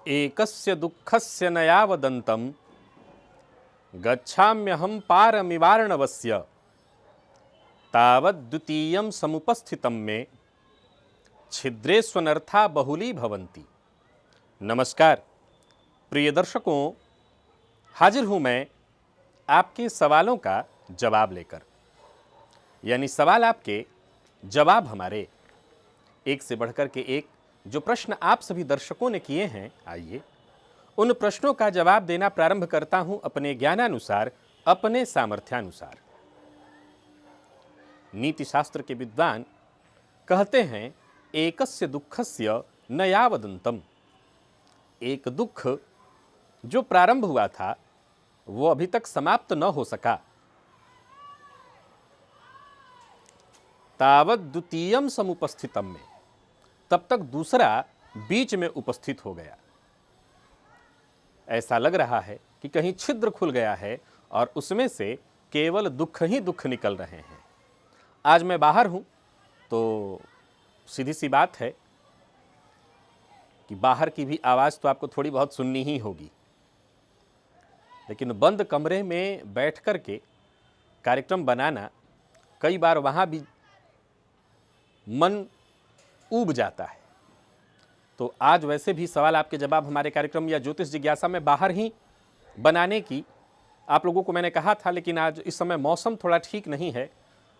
एकस्य दुःखस्य न यावदन्तं गच्छाम्यहं पारमिवार्णवस्य तावद्द्वितीयं समुपस्थितं मे छिद्रेष्वनर्था बहुली भवन्ति। नमस्कार प्रिय दर्शकों, हाजिर हूँ मैं आपके सवालों का जवाब लेकर। यानी सवाल आपके, जवाब हमारे। एक से बढ़कर के एक जो प्रश्न आप सभी दर्शकों ने किए हैं, आइए उन प्रश्नों का जवाब देना प्रारंभ करता हूं अपने ज्ञानानुसार, अपने सामर्थ्यानुसार। नीति शास्त्र के विद्वान कहते हैं, एकस्य दुःखस्य न यावदन्तं। एक दुख जो प्रारंभ हुआ था वो अभी तक समाप्त न हो सका, तावत् द्वितीयम समुपस्थितम में, तब तक दूसरा बीच में उपस्थित हो गया। ऐसा लग रहा है कि कहीं छिद्र खुल गया है और उसमें से केवल दुख ही दुख निकल रहे हैं। आज मैं बाहर हूं तो सीधी सी बात है कि बाहर की भी आवाज़ तो आपको थोड़ी बहुत सुननी ही होगी, लेकिन बंद कमरे में बैठ कर के कार्यक्रम बनाना, कई बार वहाँ भी मन ऊब जाता है। तो आज वैसे भी सवाल आपके जवाब हमारे कार्यक्रम या ज्योतिष जिज्ञासा में बाहर ही बनाने की आप लोगों को मैंने कहा था, लेकिन आज इस समय मौसम थोड़ा ठीक नहीं है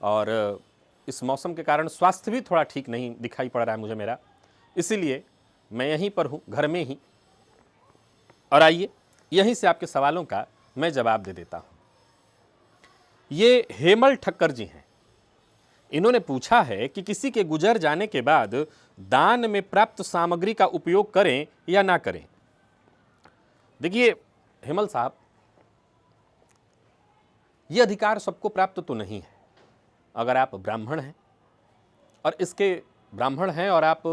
और इस मौसम के कारण स्वास्थ्य भी थोड़ा ठीक नहीं दिखाई पड़ रहा है मुझे मेरा, इसीलिए मैं यहीं पर हूँ, घर में ही। और आइए यहीं से आपके सवालों का मैं जवाब दे देता हूँ। ये हेमल ठक्कर जी हैं। इन्होंने पूछा है कि किसी के गुजर जाने के बाद दान में प्राप्त सामग्री का उपयोग करें या ना करें। देखिए हेमल साहब, यह अधिकार सबको प्राप्त तो नहीं है। अगर आप ब्राह्मण हैं और इसके ब्राह्मण हैं और आप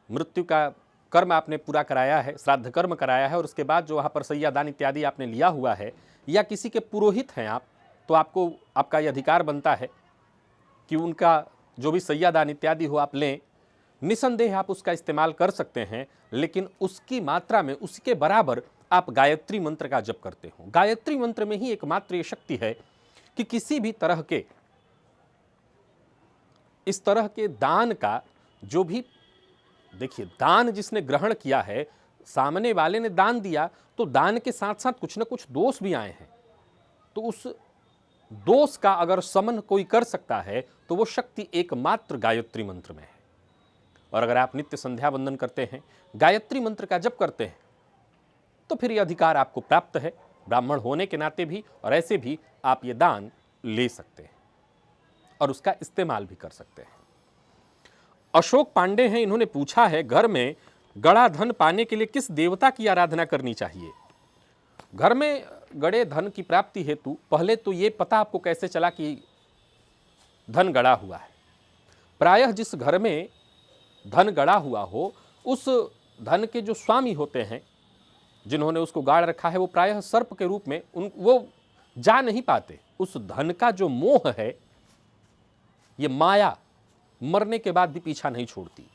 मृत्यु का कर्म आपने पूरा कराया है, श्राद्ध कर्म कराया है, और उसके बाद जो वहाँ पर सैया दान इत्यादि आपने लिया हुआ है, या किसी के पुरोहित हैं आप, तो आपको आपका यह अधिकार बनता है कि उनका जो भी सैया दान इत्यादि हो आप लें। निसंदेह आप उसका इस्तेमाल कर सकते हैं, लेकिन उसकी मात्रा में उसके बराबर आप गायत्री मंत्र का जप करते हो। गायत्री मंत्र में ही एकमात्र ये शक्ति है कि किसी भी तरह के इस तरह के दान का जो भी, देखिए दान जिसने ग्रहण किया है, सामने वाले ने दान दिया तो दान के साथ साथ कुछ न कुछ दोष भी आए हैं, तो उस दोष का अगर शमन कोई कर सकता है तो वो शक्ति एकमात्र गायत्री मंत्र में है। और अगर आप नित्य संध्या वंदन करते हैं, गायत्री मंत्र का जप करते हैं, तो फिर यह अधिकार आपको प्राप्त है, ब्राह्मण होने के नाते भी, और ऐसे भी आप ये दान ले सकते हैं और उसका इस्तेमाल भी कर सकते हैं। अशोक पांडे हैं, इन्होंने पूछा है, घर में गड़ा धन पाने के लिए किस देवता की आराधना करनी चाहिए। घर में गड़े धन की प्राप्ति हेतु पहले तो ये पता आपको कैसे चला कि धन गड़ा हुआ है। प्रायः जिस घर में धन गड़ा हुआ हो, उस धन के जो स्वामी होते हैं, जिन्होंने उसको गाड़ रखा है, वो प्रायः सर्प के रूप में वो जा नहीं पाते। उस धन का जो मोह है, ये माया मरने के बाद भी पीछा नहीं छोड़ती,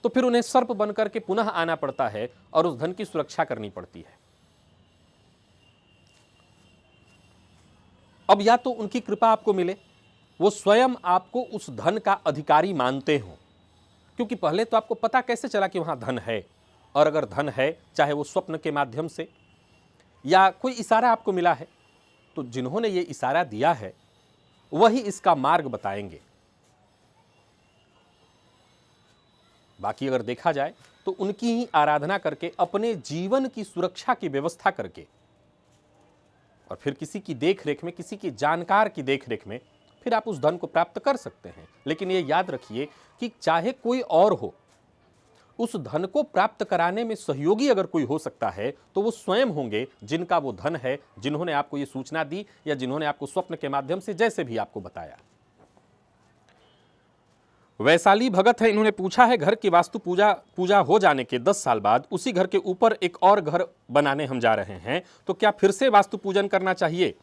तो फिर उन्हें सर्प बनकर के पुनः आना पड़ता है और उस धन की सुरक्षा करनी पड़ती है। अब या तो उनकी कृपा आपको मिले, वो स्वयं आपको उस धन का अधिकारी मानते हो, क्योंकि पहले तो आपको पता कैसे चला कि वहां धन है। और अगर धन है, चाहे वो स्वप्न के माध्यम से या कोई इशारा आपको मिला है, तो जिन्होंने ये इशारा दिया है वही इसका मार्ग बताएंगे। बाकी अगर देखा जाए तो उनकी ही आराधना करके, अपने जीवन की सुरक्षा की व्यवस्था करके, और फिर किसी की देखरेख में, किसी की जानकार की देखरेख में फिर आप उस धन को प्राप्त कर सकते हैं। लेकिन ये याद रखिए कि चाहे कोई और हो, उस धन को प्राप्त कराने में सहयोगी अगर कोई हो सकता है तो वो स्वयं होंगे जिनका वो धन है, जिन्होंने आपको ये सूचना दी या जिन्होंने आपको स्वप्न के माध्यम से जैसे भी आपको बताया। वैशाली भगत है, इन्होंने पूछा है, घर की वास्तु पूजा हो जाने के 10 साल बाद उसी घर के ऊपर एक और घर बनाने हम जा रहे हैं, तो क्या फिर से वास्तु पूजन करना चाहिए।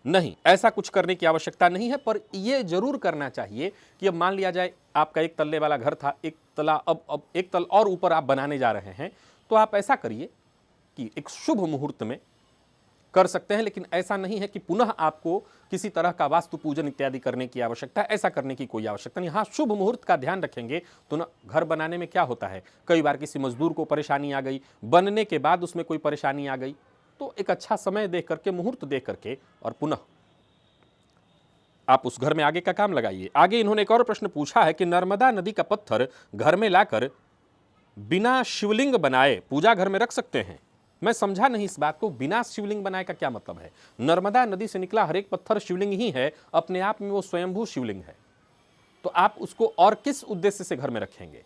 नहीं, ऐसा कुछ करने की आवश्यकता नहीं है, पर यह जरूर करना चाहिए कि अब मान लिया जाए आपका एक तल्ले वाला घर था, एक तला अब एक तल और ऊपर आप बनाने जा रहे हैं, तो आप ऐसा करिए कि एक शुभ मुहूर्त में कर सकते हैं, लेकिन ऐसा नहीं है कि पुनः आपको किसी तरह का वास्तु पूजन इत्यादि करने की आवश्यकता है, ऐसा करने की कोई आवश्यकता नहीं। हाँ, शुभ मुहूर्त का ध्यान रखेंगे तो ना, घर बनाने में क्या होता है, कई बार किसी मजदूर को परेशानी आ गई, बनने के बाद उसमें कोई परेशानी आ गई, तो एक अच्छा समय देख करके, मुहूर्त देख करके और पुनः आप उस घर में आगे का काम लगाइए। आगे इन्होंने एक और प्रश्न पूछा है कि नर्मदा नदी का पत्थर घर में लाकर बिना शिवलिंग बनाए पूजा घर में रख सकते हैं? मैं समझा नहीं इस बात को, बिना शिवलिंग बनाए का क्या मतलब है? नर्मदा नदी से निकला हर एक पत्थर शिवलिंग ही है, अपने आप में वो स्वयंभू शिवलिंग है, तो आप उसको और किस उद्देश्य से घर में रखेंगे?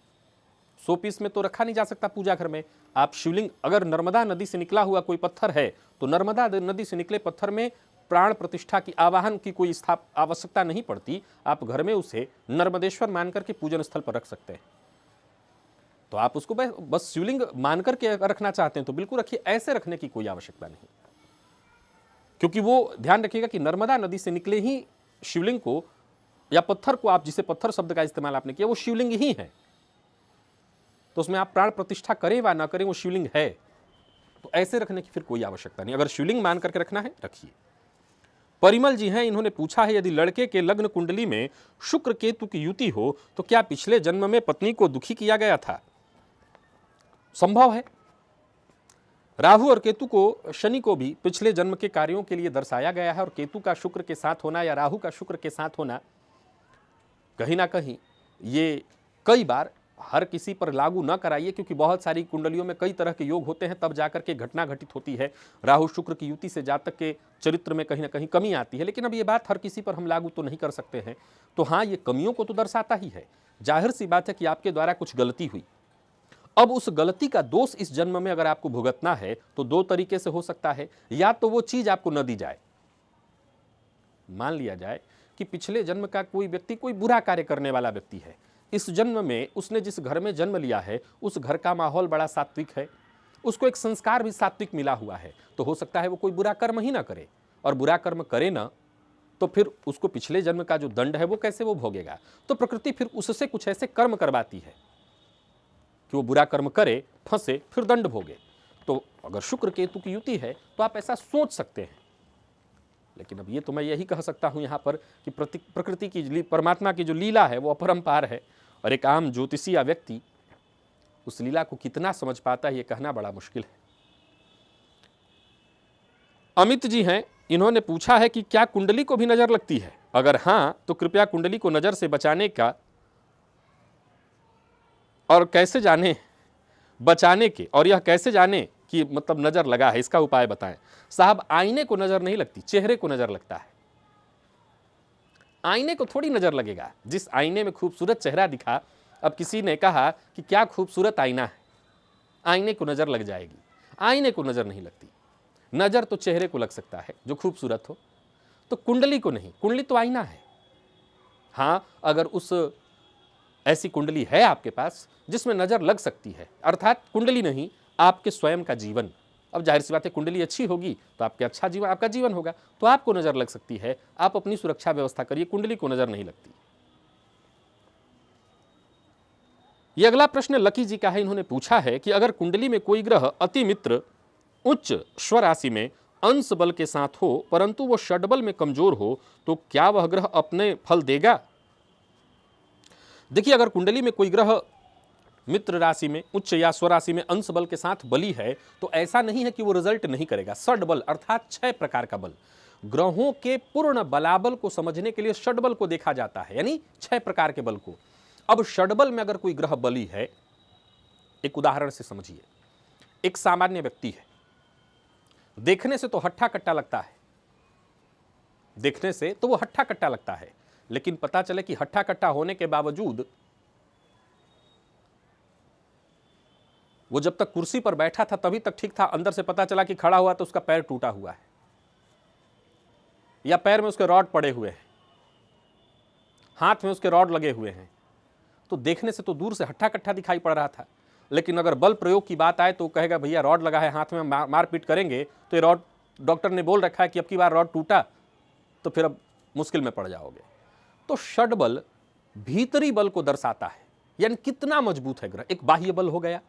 शो पीस में तो रखा नहीं जा सकता पूजा घर में। आप शिवलिंग, अगर नर्मदा नदी से निकला हुआ कोई पत्थर है तो नर्मदा नदी से निकले पत्थर में प्राण प्रतिष्ठा की, आवाहन की कोई आवश्यकता नहीं पड़ती। आप घर में उसे नर्मदेश्वर मान करके पूजन स्थल पर रख सकते हैं। तो आप उसको बस शिवलिंग मान करके रखना चाहते हैं तो बिल्कुल रखिए, ऐसे रखने की कोई आवश्यकता नहीं, क्योंकि वो ध्यान रखिएगा कि नर्मदा नदी से निकले ही शिवलिंग को या पत्थर को, आप जिसे पत्थर शब्द का इस्तेमाल आपने किया, वो शिवलिंग ही है, तो उसमें आप प्राण प्रतिष्ठा करें वा ना करें वो शिवलिंग है, तो ऐसे रखने की फिर कोई आवश्यकता नहीं। अगर शिवलिंग मान करके रखना है रखिए। परिमल जी हैं, इन्होंने पूछा है, यदि लड़के के लग्न कुंडली में शुक्र केतु की युति हो तो क्या पिछले जन्म में पत्नी को दुखी किया गया था? संभव है। राहु और केतु को, शनि को भी पिछले जन्म के कार्यों के लिए दर्शाया गया है, और केतु का शुक्र के साथ होना या राहु का शुक्र के साथ होना कहीं ना कहीं ये कई बार हर किसी पर लागू न कराइए, क्योंकि बहुत सारी कुंडलियों में कई तरह के योग होते हैं, तब जाकर के घटना घटित होती है। राहु शुक्र की युति से जातक के चरित्र में कहीं ना कहीं कमी आती है, लेकिन अब ये बात हर किसी पर हम लागू तो नहीं कर सकते हैं। तो हाँ, ये कमियों को तो दर्शाता ही है। जाहिर सी बात है कि आपके द्वारा कुछ गलती हुई, अब उस गलती का दोष इस जन्म में अगर आपको भुगतना है तो दो तरीके से हो सकता है। या तो वो चीज आपको न दी जाए, मान लिया जाए कि पिछले जन्म का कोई व्यक्ति कोई बुरा कार्य करने वाला व्यक्ति है, इस जन्म में उसने जिस घर में जन्म लिया है उस घर का माहौल बड़ा सात्विक है, उसको एक संस्कार भी सात्विक मिला हुआ है, तो हो सकता है वो कोई बुरा कर्म ही ना करे, और बुरा कर्म करे ना तो फिर उसको पिछले जन्म का जो दंड है वो कैसे वो भोगेगा। तो प्रकृति फिर उससे कुछ ऐसे कर्म करवाती है कि वो बुरा कर्म करे, फंसे, फिर दंड भोगे। तो अगर शुक्र केतु की युति है तो आप ऐसा सोच सकते हैं, लेकिन अब ये तो मैं यही कह सकता हूं यहां पर कि प्रकृति की, परमात्मा की जो लीला है वो अपरंपार है, और एक आम ज्योतिषी या व्यक्ति उस लीला को कितना समझ पाता है ये कहना बड़ा मुश्किल है। अमित जी हैं, इन्होंने पूछा है कि क्या कुंडली को भी नजर लगती है? अगर हां तो कृपया कुंडली को नजर से बचाने का और कैसे जाने, बचाने के, और यह कैसे जाने कि मतलब नजर लगा है, इसका उपाय बताएं। साहब, आईने को नजर नहीं लगती, चेहरे को नजर लगता है। आईने को थोड़ी नजर लगेगा। जिस आईने में खूबसूरत चेहरा दिखा, अब किसी ने कहा कि क्या खूबसूरत आईना है, आईने को नजर लग जाएगी। आईने को नजर नहीं लगती, नजर तो चेहरे को लग सकता है जो खूबसूरत हो, तो कुंडली को नहीं। कुंडली तो आईना है। हां, अगर उस ऐसी कुंडली है आपके पास जिसमें नजर लग सकती है, अर्थात कुंडली नहीं, आपके स्वयं का जीवन, अब जाहिर सी बात है कुंडली अच्छी होगी तो आपके अच्छा जीवन, आपका जीवन होगा, तो आपको नजर लग सकती है। आप अपनी सुरक्षा व्यवस्था करिए, कुंडली को नजर नहीं लगती। यह अगला प्रश्न लकी जी का है, इन्होंने पूछा है कि अगर कुंडली में कोई ग्रह अति मित्र उच्च स्वराशि में अंश बल के साथ हो परंतु वो षडबल में कमजोर हो तो क्या वह ग्रह अपने फल देगा? देखिए, अगर कुंडली में कोई ग्रह मित्र राशि में, उच्च या स्वराशि में अंश बल के साथ बली है तो ऐसा नहीं है कि वो रिजल्ट नहीं करेगा। षड बल अर्थात 6 प्रकार का बल, ग्रहों के पूर्ण बलाबल को समझने के लिए षडबल को देखा जाता है, यानी 6 प्रकार के बल को। अब षडबल में अगर कोई ग्रह बली है, एक उदाहरण से समझिए, एक सामान्य व्यक्ति है, देखने से तो हट्टा कट्टा लगता है, देखने से तो वो हट्टा कट्टा लगता है, लेकिन पता चले कि हट्टा कट्टा होने के बावजूद वो जब तक कुर्सी पर बैठा था तभी तक ठीक था, अंदर से पता चला कि खड़ा हुआ तो उसका पैर टूटा हुआ है या पैर में उसके रॉड पड़े हुए हैं, हाथ में उसके रॉड लगे हुए हैं, तो देखने से तो दूर से हट्टा कट्टा दिखाई पड़ रहा था। लेकिन अगर बल प्रयोग की बात आए तो कहेगा भैया रॉड लगा है हाथ में, मारपीट करेंगे तो ये रॉड, डॉक्टर ने बोल रखा है कि अब की बार रॉड टूटा तो फिर अब मुश्किल में पड़ जाओगे। तो षड बल भीतरी बल को दर्शाता है, यानी कितना मजबूत है ग्रह। एक बाह्य बल हो गया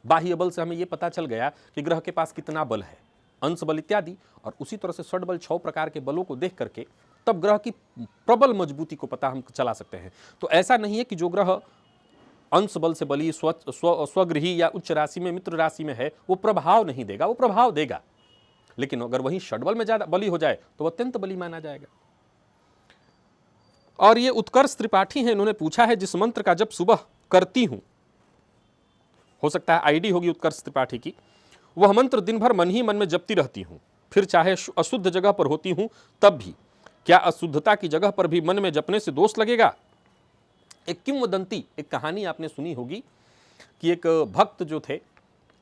बाह्य बल से हमें यह पता चल गया कि ग्रह के पास कितना बल है, अंश बल इत्यादि, और उसी तरह से षड बल 6 प्रकार के बलों को देख करके तब ग्रह की प्रबल मजबूती को पता हम चला सकते हैं। तो ऐसा नहीं है कि जो ग्रह अंश बल से बली, स्वगृही या उच्च राशि में, मित्र राशि में है, वो प्रभाव नहीं देगा, वो प्रभाव देगा, लेकिन अगर वहीं षडबल में ज्यादा बली हो जाए तो वह अत्यंत बली माना जाएगा। और ये उत्कर्ष त्रिपाठी हैं, इन्होंने पूछा है जिस मंत्र का जब सुबह करती हूं, हो सकता है आईडी होगी उत्कर्ष त्रिपाठी की, वह मंत्र दिन भर मन ही मन में जपती रहती हूं, फिर चाहे अशुद्ध जगह पर होती हूं तब भी, क्या अशुद्धता की जगह पर भी मन में जपने से दोष लगेगा? एक किंवदंती, एक कहानी आपने सुनी होगी कि एक भक्त जो थे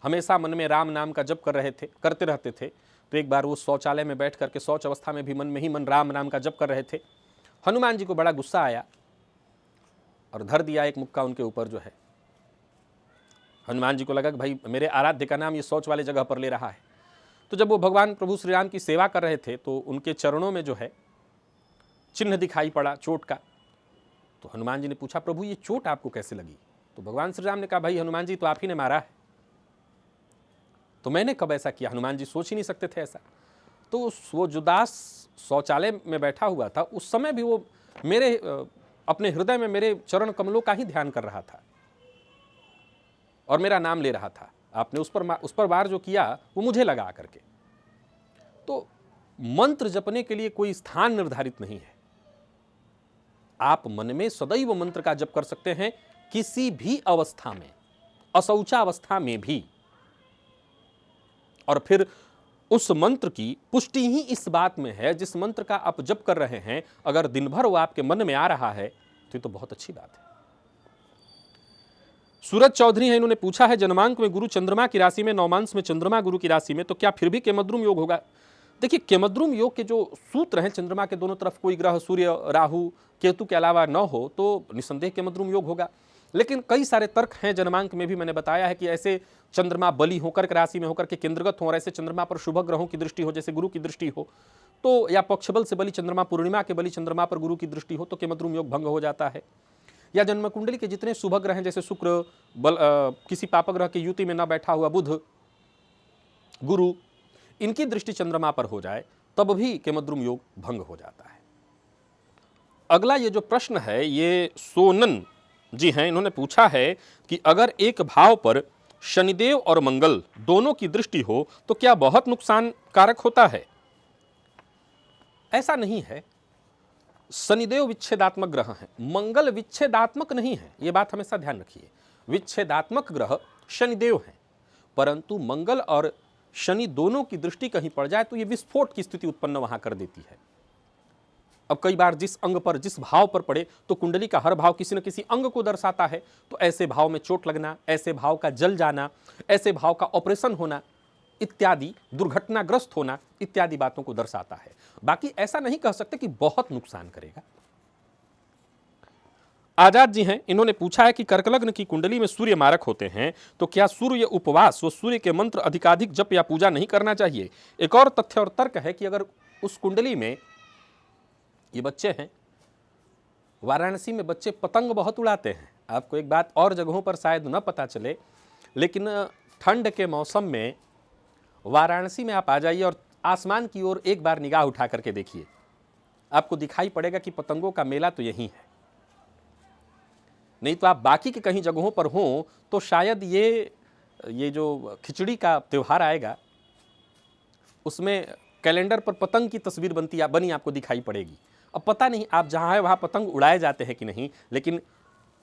हमेशा मन में राम नाम का जप करते रहते थे। तो एक बार वो शौचालय में बैठ करके शौच अवस्था में भी मन में ही मन राम नाम का जप कर रहे थे। हनुमान जी को बड़ा गुस्सा आया और धर दिया एक मुक्का उनके ऊपर जो है। हनुमान जी को लगा कि भाई मेरे आराध्य का नाम ये शौच वाले जगह पर ले रहा है। तो जब वो भगवान प्रभु श्री राम की सेवा कर रहे थे तो उनके चरणों में जो है चिन्ह दिखाई पड़ा चोट का। तो हनुमान जी ने पूछा, प्रभु ये चोट आपको कैसे लगी? तो भगवान श्री राम ने कहा, भाई हनुमान जी तो आप ही ने मारा है। तो मैंने कब ऐसा किया? हनुमान जी सोच ही नहीं सकते थे ऐसा। तो वो जो दास शौचालय में बैठा हुआ था उस समय भी वो मेरे अपने हृदय में मेरे चरण कमलों का ही ध्यान कर रहा था और मेरा नाम ले रहा था। आपने उस पर वार जो किया वो मुझे लगा करके। तो मंत्र जपने के लिए कोई स्थान निर्धारित नहीं है। आप मन में सदैव मंत्र का जप कर सकते हैं, किसी भी अवस्था में, अशौचावस्था में भी। और फिर उस मंत्र की पुष्टि ही इस बात में है, जिस मंत्र का आप जप कर रहे हैं अगर दिन भर वो आपके मन में आ रहा है तो ये तो बहुत अच्छी बात है। सूरज चौधरी है, इन्होंने पूछा है जन्मांक में गुरु चंद्रमा की राशि में, नवमांश में चंद्रमा गुरु की राशि में, तो क्या फिर भी केमद्रुम योग होगा? देखिए, केमद्रुम योग के जो सूत्र हैं, चंद्रमा के दोनों तरफ कोई ग्रह सूर्य, राहु, केतु के अलावा न हो तो निसंदेह केमद्रुम योग होगा। लेकिन कई सारे तर्क हैं जन्मांक में भी, मैंने बताया है कि ऐसे चंद्रमा बली होकर के राशि में होकर के केंद्रगत हो और ऐसे चंद्रमा पर शुभ ग्रहों की दृष्टि हो, जैसे गुरु की दृष्टि हो, तो या पक्षबल से बली चंद्रमा, पूर्णिमा के बली चंद्रमा पर गुरु की दृष्टि हो तो केमद्रुम योग भंग हो जाता है। या जन्म कुंडली के जितने शुभ ग्रह हैं, जैसे शुक्र, किसी पाप ग्रह की युति में न बैठा हुआ बुध, गुरु, इनकी दृष्टि चंद्रमा पर हो जाए तब भी केमद्रुम योग भंग हो जाता है। अगला ये जो प्रश्न है ये सोनन जी हैं, इन्होंने पूछा है कि अगर एक भाव पर शनिदेव और मंगल दोनों की दृष्टि हो तो क्या बहुत नुकसानकारक होता है? ऐसा नहीं है। शनिदेव विच्छेदात्मक ग्रह हैं, मंगल विच्छेदात्मक नहीं है, यह बात हमेशा ध्यान रखिए। विच्छेदात्मक ग्रह शनिदेव हैं, परंतु मंगल और शनि दोनों की दृष्टि कहीं पड़ जाए तो यह विस्फोट की स्थिति उत्पन्न वहां कर देती है। अब कई बार जिस अंग पर, जिस भाव पर पड़े, तो कुंडली का हर भाव किसी न किसी अंग को दर्शाता है, तो ऐसे भाव में चोट लगना, ऐसे भाव का जल जाना, ऐसे भाव का ऑपरेशन होना इत्यादि, दुर्घटनाग्रस्त होना इत्यादि बातों को दर्शाता है। बाकी ऐसा नहीं कह सकते कि बहुत नुकसान करेगा। आजाद जी हैं, इन्होंने पूछा है कि कर्क लग्न की कुंडली में सूर्य मारक होते हैं तो क्या सूर्य उपवास व सूर्य के मंत्र अधिकाधिक जप या पूजा नहीं करना चाहिए? एक और तथ्य और तर्क है कि अगर उस कुंडली में ये बच्चे हैं, वाराणसी में बच्चे पतंग बहुत उड़ाते हैं। आपको एक बात और जगहों पर शायद न पता चले, लेकिन ठंड के मौसम में वाराणसी में आप आ जाइए और आसमान की ओर एक बार निगाह उठा करके देखिए, आपको दिखाई पड़ेगा कि पतंगों का मेला तो यहीं है। नहीं तो आप बाकी के कहीं जगहों पर हों तो शायद ये जो खिचड़ी का त्यौहार आएगा उसमें कैलेंडर पर पतंग की तस्वीर बनी आपको दिखाई पड़ेगी। अब पता नहीं आप जहाँ है वहाँ पतंग उड़ाए जाते हैं कि नहीं, लेकिन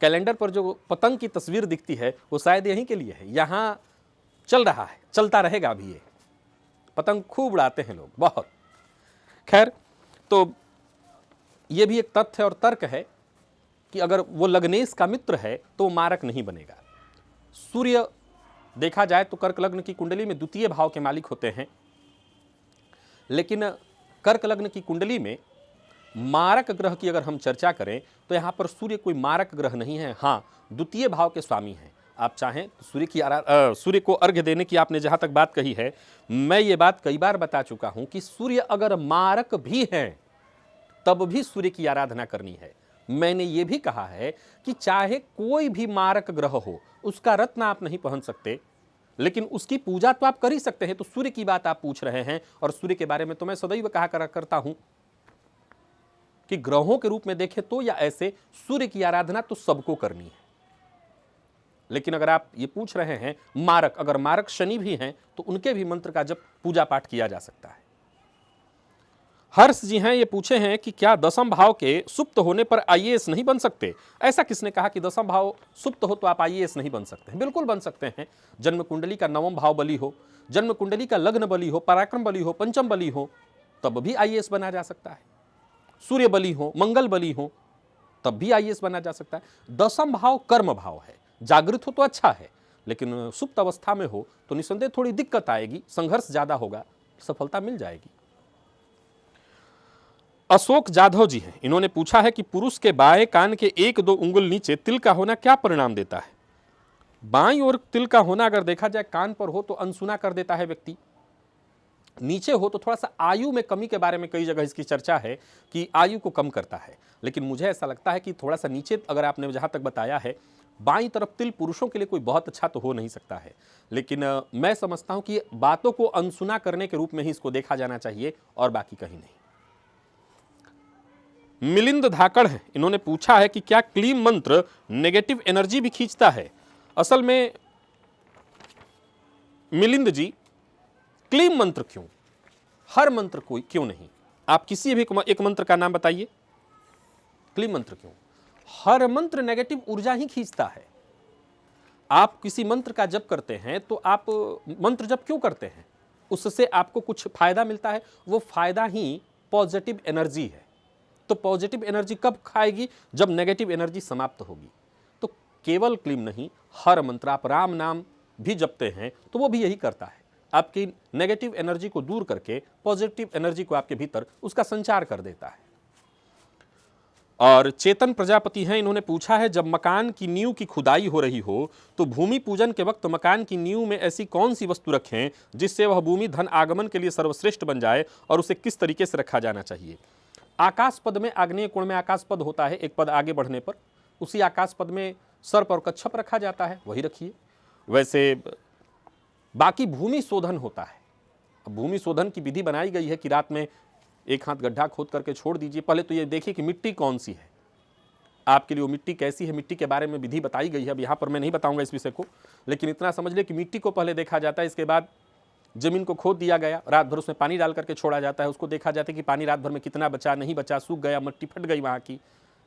कैलेंडर पर जो पतंग की तस्वीर दिखती है वो शायद यहीं के लिए है। यहाँ चल रहा है, चलता रहेगा अभी। ये पतंग खूब उड़ाते हैं लोग, बहुत। खैर, तो ये भी एक तथ्य और तर्क है कि अगर वो लग्नेश का मित्र है तो वो मारक नहीं बनेगा। सूर्य देखा जाए तो कर्क लग्न की कुंडली में द्वितीय भाव के मालिक होते हैं, लेकिन कर्क लग्न की कुंडली में मारक ग्रह की अगर हम चर्चा करें तो यहाँ पर सूर्य कोई मारक ग्रह नहीं है। हाँ, द्वितीय भाव के स्वामी हैं। आप चाहें तो सूर्य को अर्घ्य देने की आपने जहाँ तक बात कही है, मैं ये बात कई बार बता चुका हूँ कि सूर्य अगर मारक भी हैं तब भी सूर्य की आराधना करनी है। मैंने ये भी कहा है कि चाहे कोई भी मारक ग्रह हो, उसका रत्न आप नहीं पहन सकते, लेकिन उसकी पूजा तो आप कर ही सकते हैं। तो सूर्य की बात आप पूछ रहे हैं, और सूर्य के बारे में तो मैं सदैव कहा करता हूं कि ग्रहों के रूप में देखें तो या ऐसे, सूर्य की आराधना तो सबको करनी है। लेकिन अगर आप ये पूछ रहे हैं मारक, अगर मारक शनि भी हैं तो उनके भी मंत्र का जब पूजा पाठ किया जा सकता है। हर्ष जी हैं, ये पूछे हैं कि क्या दसम भाव के सुप्त होने पर आईएएस नहीं बन सकते? ऐसा किसने कहा कि दसम भाव सुप्त हो तो आप आईएएस नहीं बन सकते हैं? बिल्कुल बन सकते हैं। जन्म कुंडली का नवम भाव बली हो, जन्म कुंडली का लग्न बली हो, पराक्रम बली हो, पंचम बली हो, तब भी आईएएस बना जा सकता है। सूर्य बली हो, मंगल बली हो, तब भी आईएएस बना जा सकता है। दसम भाव कर्म भाव है, जागृत हो तो अच्छा है, लेकिन सुप्त अवस्था में हो तो निसंदेह थोड़ी दिक्कत आएगी, संघर्ष ज्यादा होगा, सफलता मिल जाएगी। अशोक जाधव जी हैं, इन्होंने पूछा है कि पुरुष के बाएं कान के 1-2 उंगल नीचे तिल का होना क्या परिणाम देता है? बाईं ओर तिल का होना अगर देखा जाए कान पर हो तो अनसुना कर देता है व्यक्ति, नीचे हो तो थोड़ा सा आयु में कमी के बारे में कई जगह इसकी चर्चा है कि आयु को कम करता है, लेकिन मुझे ऐसा लगता है कि थोड़ा सा नीचे, अगर आपने जहां तक बताया है बाईं तरफ तिल पुरुषों के लिए कोई बहुत अच्छा तो हो नहीं सकता है, लेकिन मैं समझता हूं कि बातों को अनसुना करने के रूप में ही इसको देखा जाना चाहिए और बाकी कहीं नहीं। मिलिंद धाकड़ है, इन्होंने पूछा है कि क्या क्लीम मंत्र नेगेटिव एनर्जी भी खींचता है? असल में मिलिंद जी, क्लीम मंत्र क्यों, हर मंत्र कोई क्यों नहीं? आप किसी भी एक मंत्र का नाम बताइए, क्लीम मंत्र क्यों? हर मंत्र नेगेटिव ऊर्जा ही खींचता है। आप किसी मंत्र का जप करते हैं तो आप मंत्र जप क्यों करते हैं? उससे आपको कुछ फायदा मिलता है, वो फायदा ही पॉजिटिव एनर्जी है। तो पॉजिटिव एनर्जी कब खाएगी? जब नेगेटिव एनर्जी समाप्त होगी। तो केवल क्लीम नहीं, हर मंत्र, आप राम नाम भी जपते हैं तो वो भी यही करता है, आपकी नेगेटिव एनर्जी को दूर करके पॉजिटिव एनर्जी को आपके भीतर उसका संचार कर देता है। और चेतन प्रजापति हैं, इन्होंने पूछा है जब मकान की नींव की खुदाई हो रही हो तो भूमि पूजन के वक्त मकान की नींव में ऐसी कौन सी वस्तु रखें जिससे वह भूमि धन आगमन के लिए सर्वश्रेष्ठ बन जाए, और उसे किस तरीके से रखा जाना चाहिए? आकाश पद में, आग्नेय कोण में आकाश पद होता है, एक पद आगे बढ़ने पर उसी आकाश पद में सर्प और कच्छप रखा जाता है, वही रखिए। वैसे बाकी भूमि शोधन होता है। अब भूमि शोधन की विधि बनाई गई है कि रात में एक हाथ गड्ढा खोद करके छोड़ दीजिए, पहले तो ये देखिए कि मिट्टी कौन सी है, आपके लिए वो मिट्टी कैसी है, मिट्टी के बारे में विधि बताई गई है। अब यहाँ पर मैं नहीं बताऊंगा इस विषय को, लेकिन इतना समझ ले कि मिट्टी को पहले देखा जाता है, इसके बाद जमीन को खोद दिया गया, रात भर उसमें पानी डाल करके छोड़ा जाता है, उसको देखा जाता है कि पानी रात भर में कितना बचा, नहीं बचा, सूख गया, मिट्टी फट गई वहाँ की।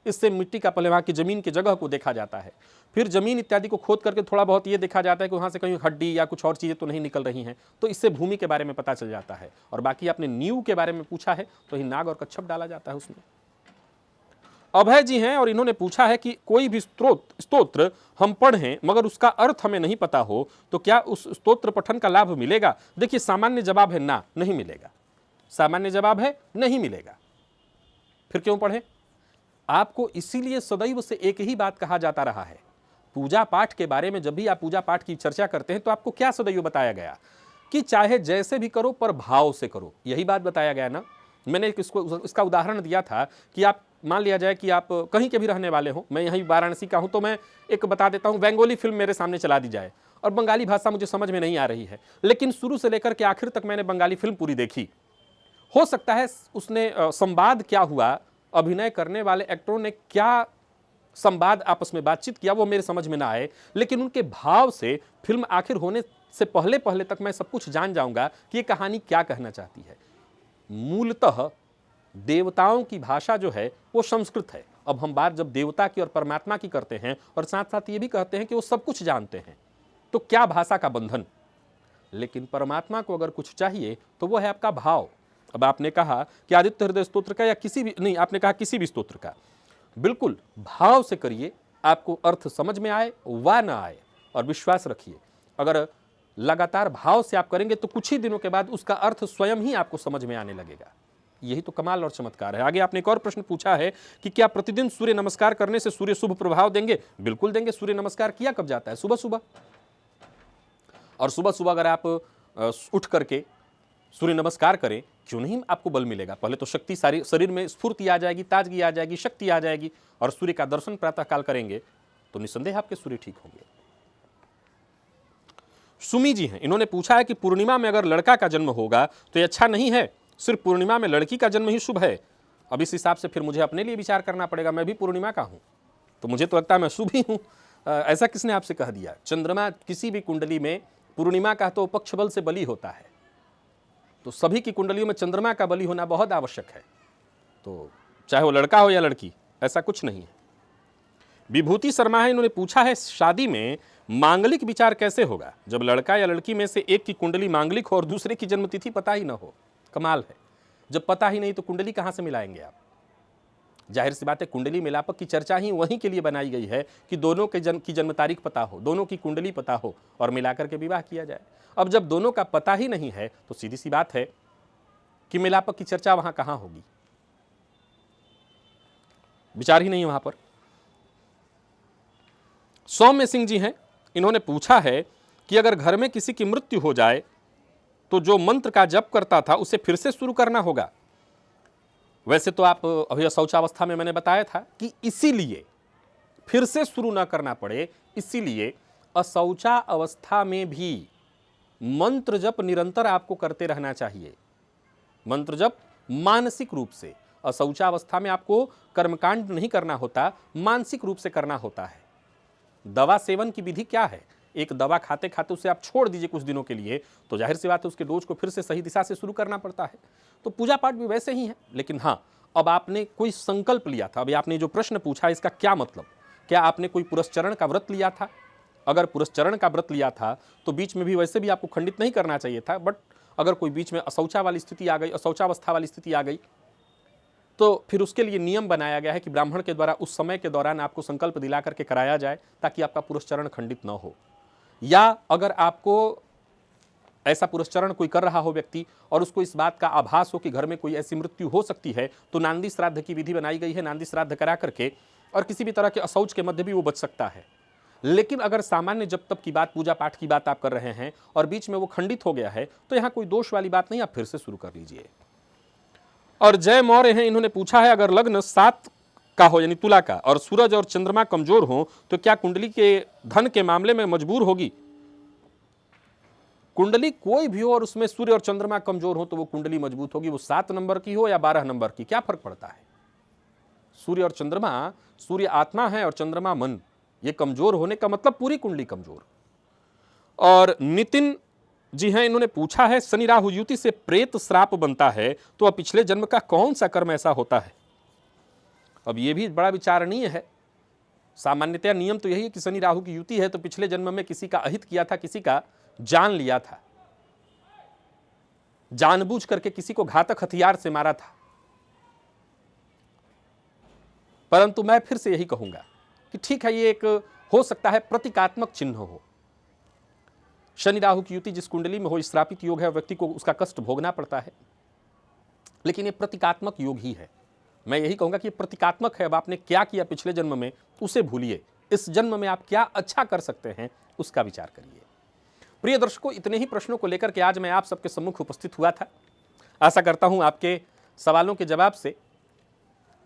इससे मिट्टी का पहले वहाँ की जमीन की जगह को देखा जाता है, फिर जमीन इत्यादि को खोद करके थोड़ा बहुत ये देखा जाता है कि वहाँ से कहीं हड्डी या कुछ और चीज़ें तो नहीं निकल रही हैं, तो इससे भूमि के बारे में पता चल जाता है। और बाकी आपने नींव के बारे में पूछा है तो ही नाग और कच्छप डाला जाता है उसमें। अभय जी हैं, और इन्होंने पूछा है कि कोई भी स्तोत्र हम पढ़ें मगर उसका अर्थ हमें नहीं पता हो तो क्या उस स्तोत्र पठन का लाभ मिलेगा? देखिए, सामान्य जवाब है ना, नहीं मिलेगा। सामान्य जवाब है नहीं मिलेगा। फिर क्यों पढ़ें? आपको इसीलिए सदैव से एक ही बात कहा जाता रहा है, पूजा पाठ के बारे में जब भी आप पूजा पाठ की चर्चा करते हैं तो आपको क्या सदैव बताया गया कि चाहे जैसे भी करो पर भाव से करो, यही बात बताया गया ना। मैंने इसका उदाहरण दिया था कि आप मान लिया जाए कि आप कहीं के भी रहने वाले हो, मैं यहीं वाराणसी का हूं, तो मैं एक बता देता हूं, बंगाली फिल्म मेरे सामने चला दी जाए और बंगाली भाषा मुझे समझ में नहीं आ रही है, लेकिन शुरू से लेकर के आखिर तक मैंने बंगाली फिल्म पूरी देखी। हो सकता है उसने संवाद क्या हुआ, अभिनय करने वाले एक्टरों ने क्या संवाद आपस में बातचीत किया, वो मेरे समझ में ना आए, लेकिन उनके भाव से फिल्म आखिर होने से पहले पहले तक मैं सब कुछ जान जाऊंगा कि ये कहानी क्या कहना चाहती है। मूलतः देवताओं की भाषा जो है वो संस्कृत है। अब हम बात जब देवता की और परमात्मा की करते हैं और साथ साथ ये भी कहते हैं कि वो सब कुछ जानते हैं, तो क्या भाषा का बंधन। लेकिन परमात्मा को अगर कुछ चाहिए तो वो है आपका भाव। अब आपने कहा कि आदित्य हृदय स्तोत्र का या किसी भी नहीं, आपने कहा किसी भी स्तोत्र का, बिल्कुल भाव से करिए, आपको अर्थ समझ में आए वा ना आए, और विश्वास रखिए अगर लगातार भाव से आप करेंगे तो कुछ ही दिनों के बाद उसका अर्थ स्वयं ही आपको समझ में आने लगेगा। यही तो कमाल और चमत्कार है। आगे आपने एक और प्रश्न पूछा है कि क्या प्रतिदिन सूर्य नमस्कार करने से सूर्य शुभ प्रभाव देंगे? बिल्कुल देंगे। सूर्य नमस्कार किया कब जाता है? सुबह सुबह। और सुबह सुबह अगर आप उठ करके सूर्य नमस्कार करें, क्यों नहीं आपको बल मिलेगा। पहले तो शक्ति सारी शरीर में स्फूर्ति आ जाएगी, ताजगी आ जाएगी, शक्ति आ जाएगी, और सूर्य का दर्शन प्रातः काल करेंगे तो निसंदेह आपके सूर्य ठीक होंगे। सुमी जी हैं, इन्होंने पूछा है कि पूर्णिमा में अगर लड़का का जन्म होगा तो ये अच्छा नहीं है, सिर्फ पूर्णिमा में लड़की का जन्म ही शुभ है। अब इस हिसाब से फिर मुझे अपने लिए विचार करना पड़ेगा, मैं भी पूर्णिमा का हूँ, तो मुझे तो लगता है मैं शुभ ही हूँ। ऐसा किसने आपसे कह दिया? चंद्रमा किसी भी कुंडली में पूर्णिमा का तो पक्ष बल से बली होता है, तो सभी की कुंडलियों में चंद्रमा का बली होना बहुत आवश्यक है। तो चाहे वो लड़का हो या लड़की, ऐसा कुछ नहीं है। विभूति शर्मा है, इन्होंने पूछा है शादी में मांगलिक विचार कैसे होगा जब लड़का या लड़की में से एक की कुंडली मांगलिक हो और दूसरे की जन्मतिथि पता ही ना हो। कमाल है, जब पता ही नहीं तो कुंडली कहां से मिलाएंगे आप? जाहिर सी बात है, कुंडली मिलापक की चर्चा ही वहीं के लिए बनाई गई है कि दोनों के जन्म तारीख पता हो, दोनों की कुंडली पता हो और मिलाकर के विवाह किया जाए। अब जब दोनों का पता ही नहीं है तो सीधी सी बात है कि मिलापक की चर्चा वहां कहां होगी, विचार ही नहीं वहां पर। सौम्य सिंह जी हैं, इन्होंने पूछा है कि अगर घर में किसी की मृत्यु हो जाए तो जो मंत्र का जप करता था उसे फिर से शुरू करना होगा। वैसे तो आप अभी शौचावस्था में मैंने बताया था कि इसीलिए फिर से शुरू ना करना पड़े, इसीलिए अशौचा अवस्था में भी मंत्र जप निरंतर आपको करते रहना चाहिए। मंत्र जप मानसिक रूप से, अशौचावस्था में आपको कर्मकांड नहीं करना होता, मानसिक रूप से करना होता है। दवा सेवन की विधि क्या है? एक दवा खाते खाते उसे आप छोड़ दीजिए कुछ दिनों के लिए, तो जाहिर सी बात है उसके डोज को फिर से सही दिशा से शुरू करना पड़ता है। तो पूजा पाठ भी वैसे ही है। लेकिन हाँ, अब आपने कोई संकल्प लिया था, अभी आपने जो प्रश्न पूछा इसका क्या मतलब? क्या आपने कोई पुरस्चरण का व्रत लिया था? अगर पुरस्चरण का व्रत लिया था तो बीच में भी वैसे भी आपको खंडित नहीं करना चाहिए था, बट अगर कोई बीच में अशौचा वाली स्थिति आ गई, अशौचावस्था वाली स्थिति आ गई, तो फिर उसके लिए नियम बनाया गया है कि ब्राह्मण के द्वारा उस समय के दौरान आपको संकल्प दिला करके कराया जाए ताकि आपका पुरस्चरण खंडित न हो। या अगर आपको ऐसा पुरस्चरण कोई कर रहा हो व्यक्ति और उसको इस बात का आभास हो कि घर में कोई ऐसी मृत्यु हो सकती है, तो नांदी श्राद्ध की विधि बनाई गई है। नांदी श्राद्ध करा करके और किसी भी तरह के अशौच के मध्य भी वो बच सकता है। लेकिन अगर सामान्य जब तब की बात, पूजा पाठ की बात आप कर रहे हैं और बीच में वो खंडित हो गया है, तो यहाँ कोई दोष वाली बात नहीं, आप फिर से शुरू कर लीजिए। और जय मौर्य हैं, इन्होंने पूछा है अगर लग्न 7 का हो यानी तुला का और सूरज और चंद्रमा कमजोर हो तो क्या कुंडली के धन के मामले में मजबूर होगी? कुंडली कोई भी हो और उसमें सूर्य और चंद्रमा कमजोर हो तो वो कुंडली मजबूत होगी, वो 7 नंबर की हो या 12 नंबर की, क्या फर्क पड़ता है? सूर्य और चंद्रमा, सूर्य आत्मा है और चंद्रमा मन, ये कमजोर होने का मतलब पूरी कुंडली कमजोर। और नितिन जी हैं, इन्होंने पूछा है शनि राहु युति से प्रेत श्राप बनता है तो अब पिछले जन्म का कौन सा कर्म ऐसा होता है? अब ये भी बड़ा विचारणीय है। सामान्यतया नियम तो यही है कि शनि राहु की युति है तो पिछले जन्म में किसी का अहित किया था, किसी का जान लिया था, जानबूझ करके किसी को घातक हथियार से मारा था। परंतु मैं फिर से यही कहूंगा कि ठीक है, ये एक हो सकता है प्रतीकात्मक चिन्ह हो। शनि राहु की युति जिस कुंडली में हो, श्रापित योग है, व्यक्ति को उसका कष्ट भोगना पड़ता है, लेकिन ये प्रतीकात्मक योग ही है। मैं यही कहूंगा कि प्रतीकात्मक है। अब आपने क्या किया पिछले जन्म में उसे भूलिए, इस जन्म में आप क्या अच्छा कर सकते हैं उसका विचार करिए। प्रिय दर्शकों, इतने ही प्रश्नों को लेकर के आज मैं आप सबके सम्मुख उपस्थित हुआ था। आशा करता हूं आपके सवालों के जवाब से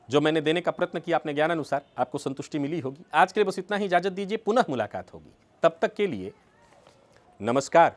जो मैंने देने का प्रयत्न किया अपने ज्ञानानुसार आपको संतुष्टि मिली होगी। आज के लिए बस इतना ही, इजाजत दीजिए, पुनः मुलाकात होगी। तब तक के लिए नमस्कार।